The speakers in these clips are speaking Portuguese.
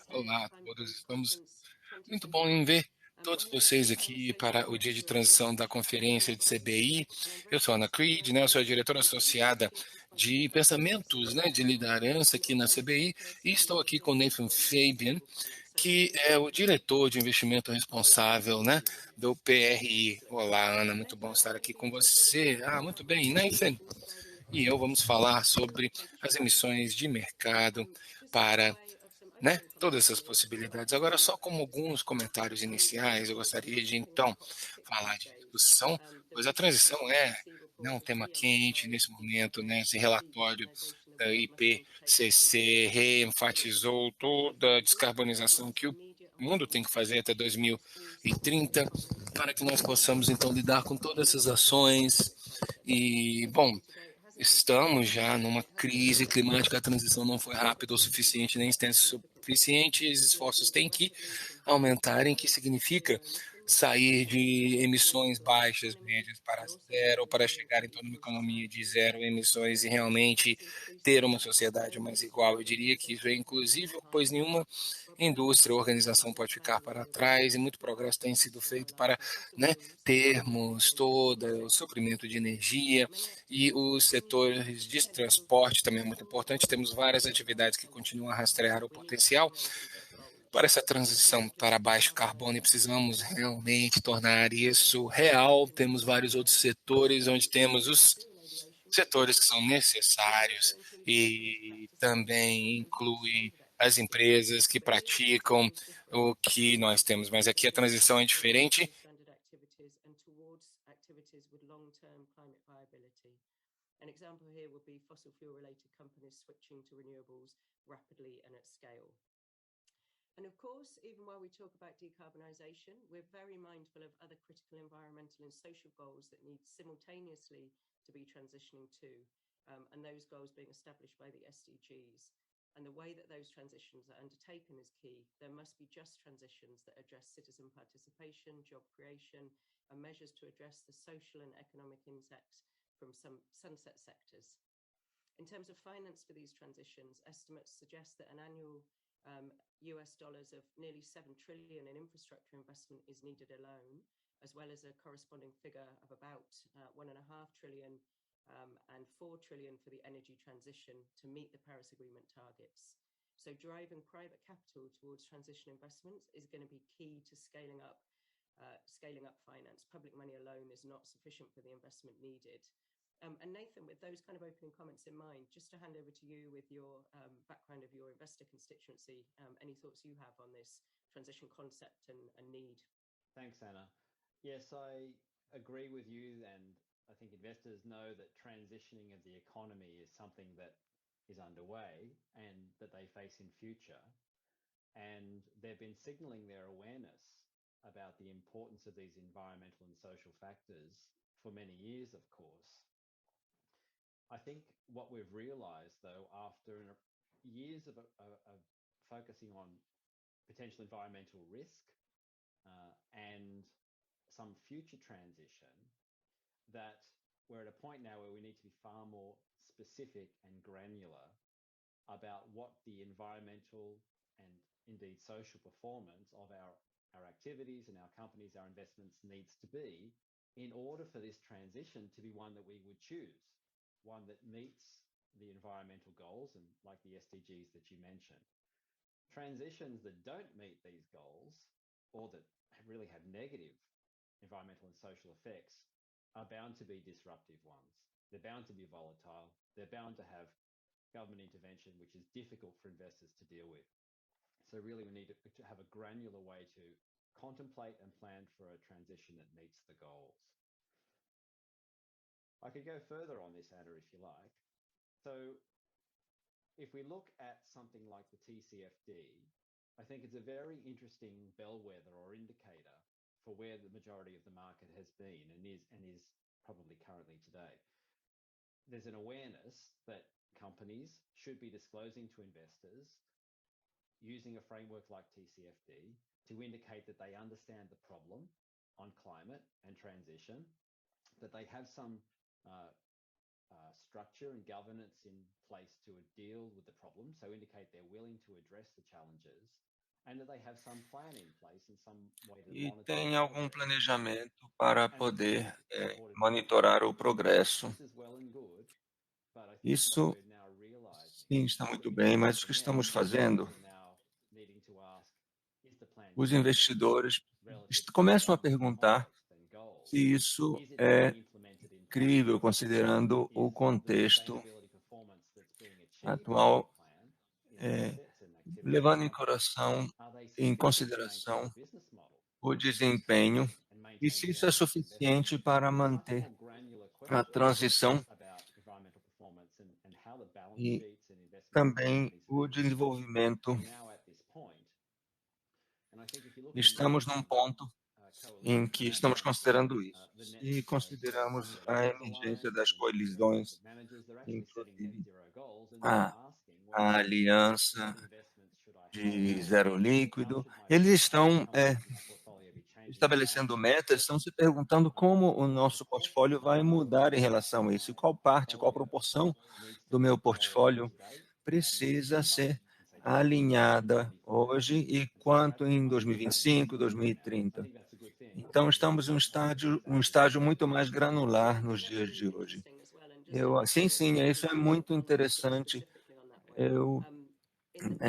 Olá a todos, estamos muito bom em ver todos vocês aqui para o dia de transição da conferência de CBI. Eu sou Ana Creed, né? Eu sou a diretora associada de pensamentos, né, de liderança aqui na CBI e estou aqui com Nathan Fabian, que é o diretor de investimento responsável, né, do PRI. Olá, Ana, muito bom estar aqui com você. Muito bem, Nathan. E eu vamos falar sobre as emissões de mercado para, né, todas essas possibilidades. Agora, só como alguns comentários iniciais, eu gostaria de, então, falar de discussão, pois a transição é, né, um tema quente nesse momento, né, esse relatório da IPCC reenfatizou toda a descarbonização que o mundo tem que fazer até 2030 para que nós possamos, então, lidar com todas essas ações. E, bom, estamos já numa crise climática, a transição não foi rápida o suficiente, nem extensa o suficiente, os esforços têm que aumentarem, que significa sair de emissões baixas, médias para zero, para chegar em toda uma economia de zero emissões e realmente ter uma sociedade mais igual. Eu diria que isso é inclusive, pois nenhuma indústria ou organização pode ficar para trás e muito progresso tem sido feito para, né, termos todo o suprimento de energia e os setores de transporte também é muito importante. Temos várias atividades que continuam a rastrear o potencial para essa transição para baixo carbono e precisamos realmente tornar isso real. Temos vários outros setores onde temos os setores que são necessários e também inclui as empresas que praticam o que nós temos, mas aqui a transição é diferente. An example here would be fossil fuel related companies switching to renewables rapidly and at scale. And of course, even while we talk about decarbonisation, we're very mindful of other critical environmental and social goals that need simultaneously to be transitioning to, and those goals being established by the SDGs. And the way that those transitions are undertaken is key. There must be just transitions that address citizen participation, job creation, and measures to address the social and economic impacts from some sunset sectors. In terms of finance for these transitions, estimates suggest that an annual US dollars of nearly 7 trillion in infrastructure investment is needed alone, as well as a corresponding figure of about 1.5 trillion and 4 trillion for the energy transition to meet the Paris Agreement targets. So driving private capital towards transition investments is going to be key to scaling up finance. Public money alone is not sufficient for the investment needed. And Nathan, with those kind of opening comments in mind, just to hand over to you with your background of your investor constituency, any thoughts you have on this transition concept and need? Thanks, Anna. Yes, I agree with you, and I think investors know that transitioning of the economy is something that is underway and that they face in future. And they've been signaling their awareness about the importance of these environmental and social factors for many years, of course. I think what we've realized, though, after years of focusing on potential environmental risk and some future transition, that we're at a point now where we need to be far more specific and granular about what the environmental and indeed social performance of our activities and our companies, our investments needs to be in order for this transition to be one that we would choose, one that meets the environmental goals and like the SDGs that you mentioned. Transitions that don't meet these goals or that really have negative environmental and social effects are bound to be disruptive ones. They're bound to be volatile. They're bound to have government intervention, which is difficult for investors to deal with. So really we need to have a granular way to contemplate and plan for a transition that meets the goals. I could go further on this, Anna, if you like. So if we look at something like the TCFD, I think it's a very interesting bellwether or indicator for where the majority of the market has been and is probably currently today. There's an awareness that companies should be disclosing to investors using a framework like TCFD to indicate that they understand the problem on climate and transition, that they have some structure and governance in place to deal with the problem, so indicate they're willing to address the challenges, and that they have some plan in place and some way to E monitor tem the algum progress. planejamento para And poder supported monitorar o progresso. this is well and good, but I think what Isso, we're now realizing sim, está is that muito we bem, need mas o to que now- estamos fazendo, we're now needing to ask, is the plan os feasible investidores relative to começam a the perguntar context and goals? se isso Is it é being implemented in incrível, practice? considerando o Is the contexto sustainability performance that's being achieved by atual, that plan in assets and activities levando em and projects, coração, are they em sufficient to consideração maintain the business model o desempenho and e maintain se the isso é earnings and suficiente investment? para Much manter more granular a questions transição about environmental performance and how the balance e sheets and investment também companies o are being managed. desenvolvimento. We're now at this point. And I think if you look at Estamos num ponto em que estamos considerando isso. E consideramos a emergência das coalizões, inclusive a aliança de zero líquido. Eles estão estabelecendo metas, estão se perguntando como o nosso portfólio vai mudar em relação a isso. E qual parte, qual proporção do meu portfólio precisa ser alinhada hoje e quanto em 2025, 2030. Então, estamos em um estágio muito mais granular nos dias de hoje. Sim, isso é muito interessante.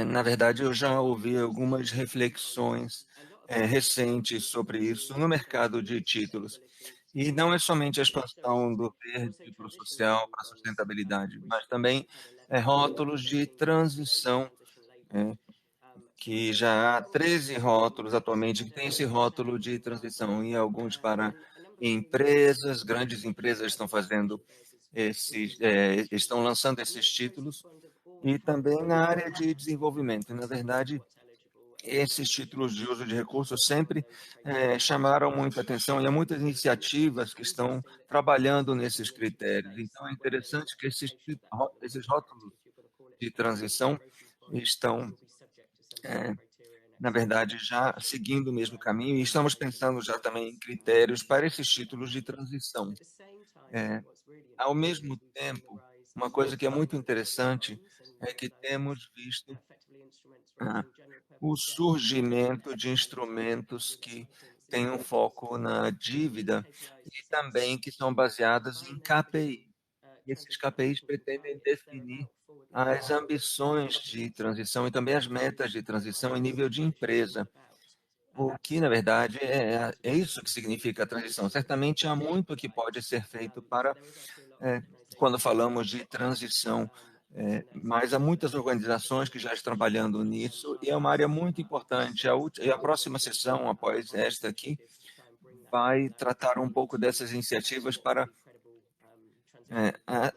Na verdade, eu já ouvi algumas reflexões recentes sobre isso no mercado de títulos. E não é somente a expansão do verde para o social, para a sustentabilidade, mas também rótulos de transição, que já há 13 rótulos atualmente que tem esse rótulo de transição, e alguns para empresas, grandes empresas estão fazendo estão lançando esses títulos, e também na área de desenvolvimento. Na verdade, esses títulos de uso de recursos sempre chamaram muita atenção, e há muitas iniciativas que estão trabalhando nesses critérios. Então, é interessante que esses rótulos de transição estão, na verdade, já seguindo o mesmo caminho, e estamos pensando já também em critérios para esses títulos de transição. Ao mesmo tempo, uma coisa que é muito interessante é que temos visto o surgimento de instrumentos que têm um foco na dívida e também que são baseados em KPI. E esses KPIs pretendem definir as ambições de transição e também as metas de transição em nível de empresa. O que, na verdade, é isso que significa a transição. Certamente há muito que pode ser feito para, quando falamos de transição, mas há muitas organizações que já estão trabalhando nisso, e é uma área muito importante. E a próxima sessão, após esta aqui, vai tratar um pouco dessas iniciativas para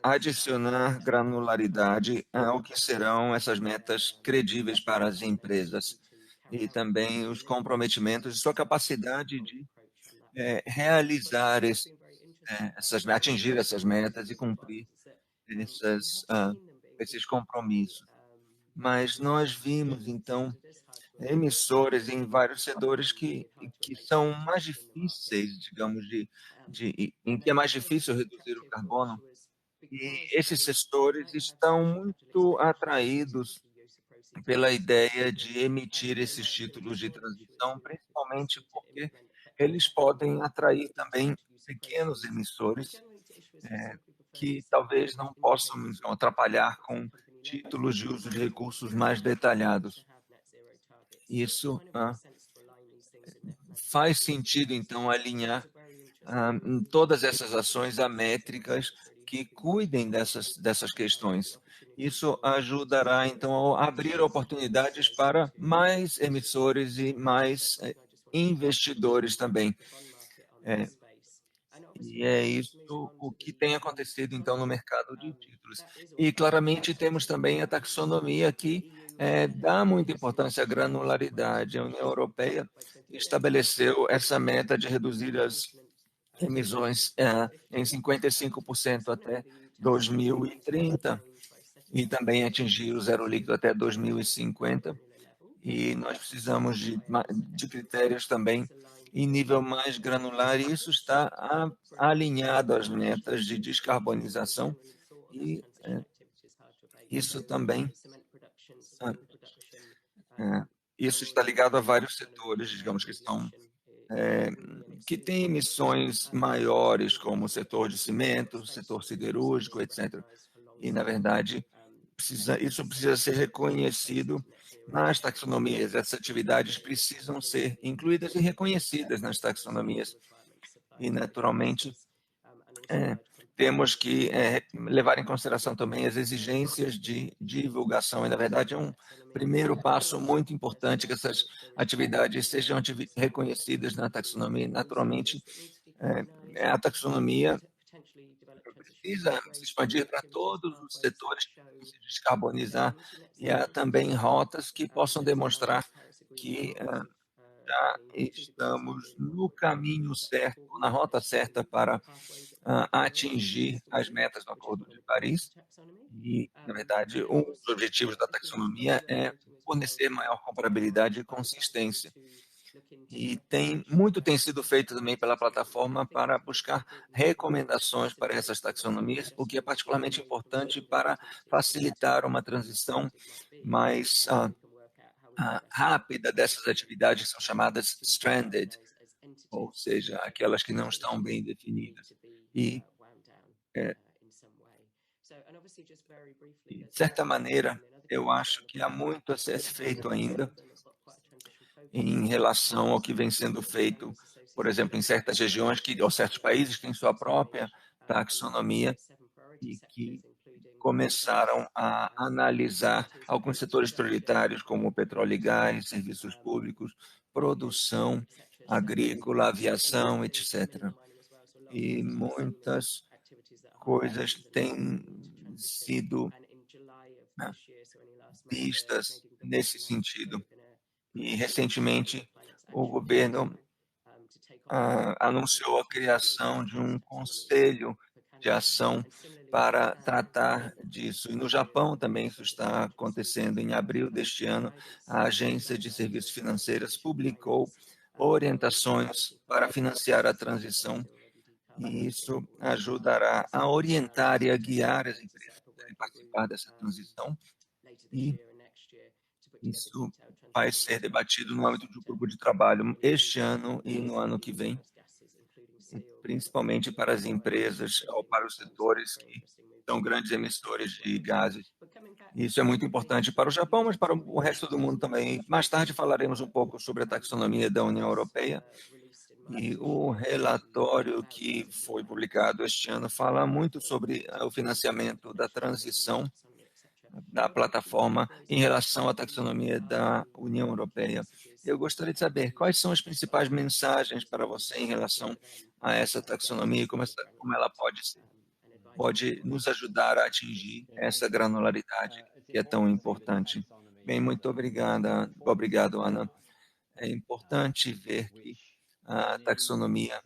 adicionar granularidade ao que serão essas metas credíveis para as empresas, e também os comprometimentos e sua capacidade de realizar atingir essas metas e cumprir esses compromissos. Mas nós vimos, então, emissores em vários setores que são mais difíceis, digamos, em que é mais difícil reduzir o carbono, e esses setores estão muito atraídos pela ideia de emitir esses títulos de transição, principalmente porque eles podem atrair também pequenos emissores que talvez não possam atrapalhar com títulos de uso de recursos mais detalhados. Isso faz sentido, então, alinhar todas essas ações a métricas que cuidem dessas questões. Isso ajudará, então, a abrir oportunidades para mais emissores e mais investidores também. E é isso o que tem acontecido, então, no mercado de títulos. E, claramente, temos também a taxonomia que dá muita importância à granularidade. A União Europeia estabeleceu essa meta de reduzir as emissões em 55% até 2030 e também atingir o zero líquido até 2050. E nós precisamos de critérios também em nível mais granular, e isso está alinhado às metas de descarbonização e isso também isso está ligado a vários setores, digamos, que estão que têm emissões maiores, como o setor de cimento, setor siderúrgico, etc. E, na verdade, isso precisa ser reconhecido nas taxonomias. Essas atividades precisam ser incluídas e reconhecidas nas taxonomias. E, naturalmente, temos que levar em consideração também as exigências de divulgação. E, na verdade, é um primeiro passo muito importante que essas atividades sejam reconhecidas na taxonomia. Naturalmente, a taxonomia precisa se expandir para todos os setores que precisam se descarbonizar e há também rotas que possam demonstrar que já estamos no caminho certo, na rota certa para atingir as metas do Acordo de Paris. E, na verdade, um dos objetivos da taxonomia é fornecer maior comparabilidade e consistência. E muito tem sido feito também pela plataforma para buscar recomendações para essas taxonomias, o que é particularmente importante para facilitar uma transição mais rápida dessas atividades que são chamadas stranded, ou seja, aquelas que não estão bem definidas. E, de certa maneira, eu acho que há muito a ser feito ainda em relação ao que vem sendo feito, por exemplo, em certas regiões ou certos países que têm sua própria taxonomia e que começaram a analisar alguns setores prioritários, como petróleo e gás, serviços públicos, produção agrícola, aviação, etc. E muitas coisas têm sido vistas nesse sentido. E, recentemente, o governo anunciou a criação de um conselho de ação para tratar disso. E no Japão também isso está acontecendo. Em abril deste ano, a Agência de Serviços Financeiros publicou orientações para financiar a transição, e isso ajudará a orientar e a guiar as empresas que querem participar dessa transição, e isso vai ser debatido no âmbito de um grupo de trabalho este ano e no ano que vem, principalmente para as empresas ou para os setores que são grandes emissores de gases. Isso é muito importante para o Japão, mas para o resto do mundo também. Mais tarde falaremos um pouco sobre a taxonomia da União Europeia, e o relatório que foi publicado este ano fala muito sobre o financiamento da transição da plataforma em relação à taxonomia da União Europeia. Eu gostaria de saber quais são as principais mensagens para você em relação a essa taxonomia e como ela pode nos ajudar a atingir essa granularidade que é tão importante. Bem, muito obrigado, Ana. É importante ver que a taxonomia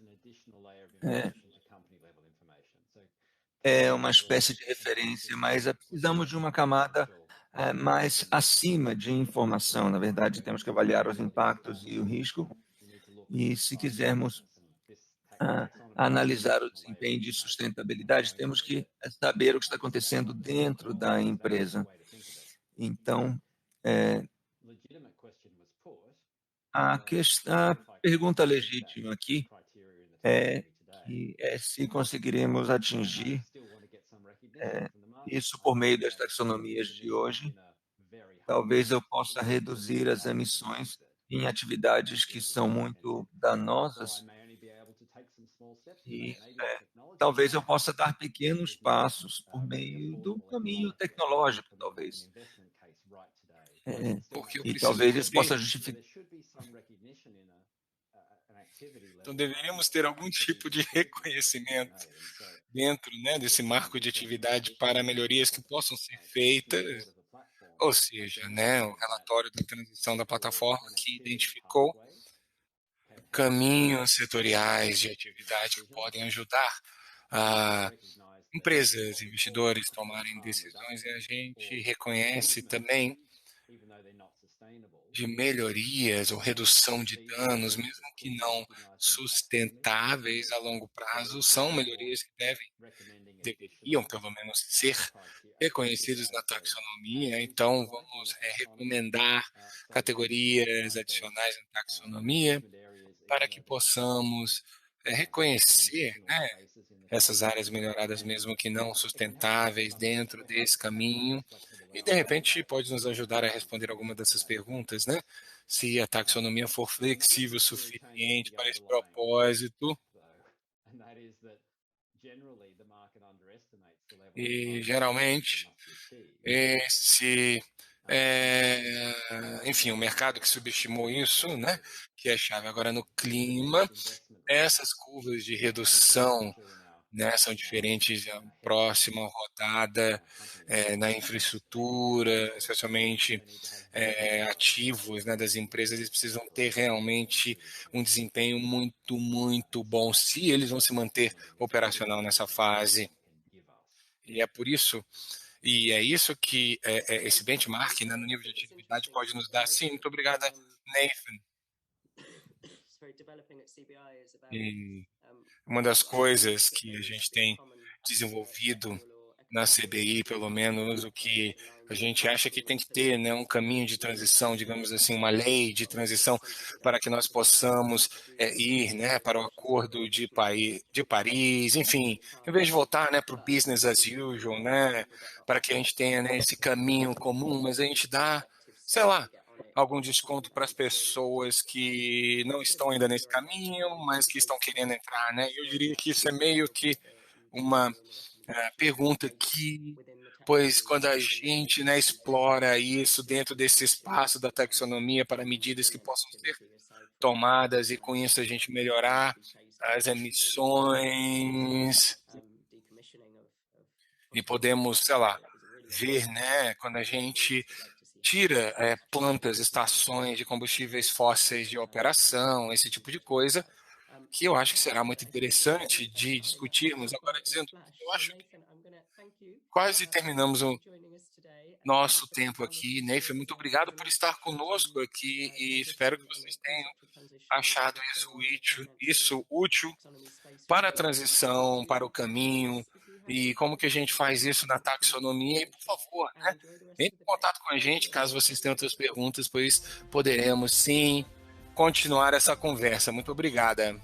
é uma espécie de referência, mas precisamos de uma camada mais acima de informação. Na verdade, temos que avaliar os impactos e o risco, e se quisermos analisar o desempenho de sustentabilidade, temos que saber o que está acontecendo dentro da empresa. Então, a pergunta legítima aqui é se conseguiremos atingir isso por meio das taxonomias de hoje. Talvez eu possa reduzir as emissões em atividades que são muito danosas e talvez eu possa dar pequenos passos por meio do caminho tecnológico, talvez. Porque eu E preciso talvez isso saber. possa justificar. Então, deveríamos ter algum tipo de reconhecimento dentro, né, desse marco de atividade para melhorias que possam ser feitas, ou seja, né, o relatório da transição da plataforma que identificou caminhos setoriais de atividade que podem ajudar a empresas, investidores tomarem decisões, e a gente reconhece também de melhorias ou redução de danos, mesmo que não sustentáveis a longo prazo, são melhorias que deveriam pelo menos ser reconhecidos na taxonomia. Então, vamos recomendar categorias adicionais na taxonomia para que possamos reconhecer, né, essas áreas melhoradas, mesmo que não sustentáveis, dentro desse caminho. E, de repente, pode nos ajudar a responder alguma dessas perguntas, né? Se a taxonomia for flexível o suficiente para esse propósito. E, geralmente, enfim, o mercado que subestimou isso, né, que é a chave agora no clima, essas curvas de redução, né, são diferentes a próxima rodada na infraestrutura, especialmente ativos, né, das empresas, eles precisam ter realmente um desempenho muito, muito bom, se eles vão se manter operacional nessa fase. E é por isso, e é isso que esse benchmark, né, no nível de atividade pode nos dar. Sim, muito obrigada, Nathan. E uma das coisas que a gente tem desenvolvido na CBI, pelo menos o que a gente acha que tem que ter, né, um caminho de transição, digamos assim, uma lei de transição para que nós possamos ir, né, para o Acordo de Paris, enfim, em vez de voltar, né, para o business as usual, né, para que a gente tenha, né, esse caminho comum, mas a gente dá, sei lá, algum desconto para as pessoas que não estão ainda nesse caminho, mas que estão querendo entrar, né? Eu diria que isso é meio que uma pergunta que, pois, quando a gente, né, explora isso dentro desse espaço da taxonomia para medidas que possam ser tomadas e com isso a gente melhorar as emissões e podemos, sei lá, ver, né, quando a gente tira plantas, estações de combustíveis fósseis de operação, esse tipo de coisa, que eu acho que será muito interessante de discutirmos. Agora, dizendo, eu acho que quase terminamos o nosso tempo aqui, Neif. Muito obrigado por estar conosco aqui e espero que vocês tenham achado isso útil para a transição, para o caminho e como que a gente faz isso na taxonomia. E, por favor, né, entre em contato com a gente caso vocês tenham outras perguntas, pois poderemos sim continuar essa conversa. Muito obrigada.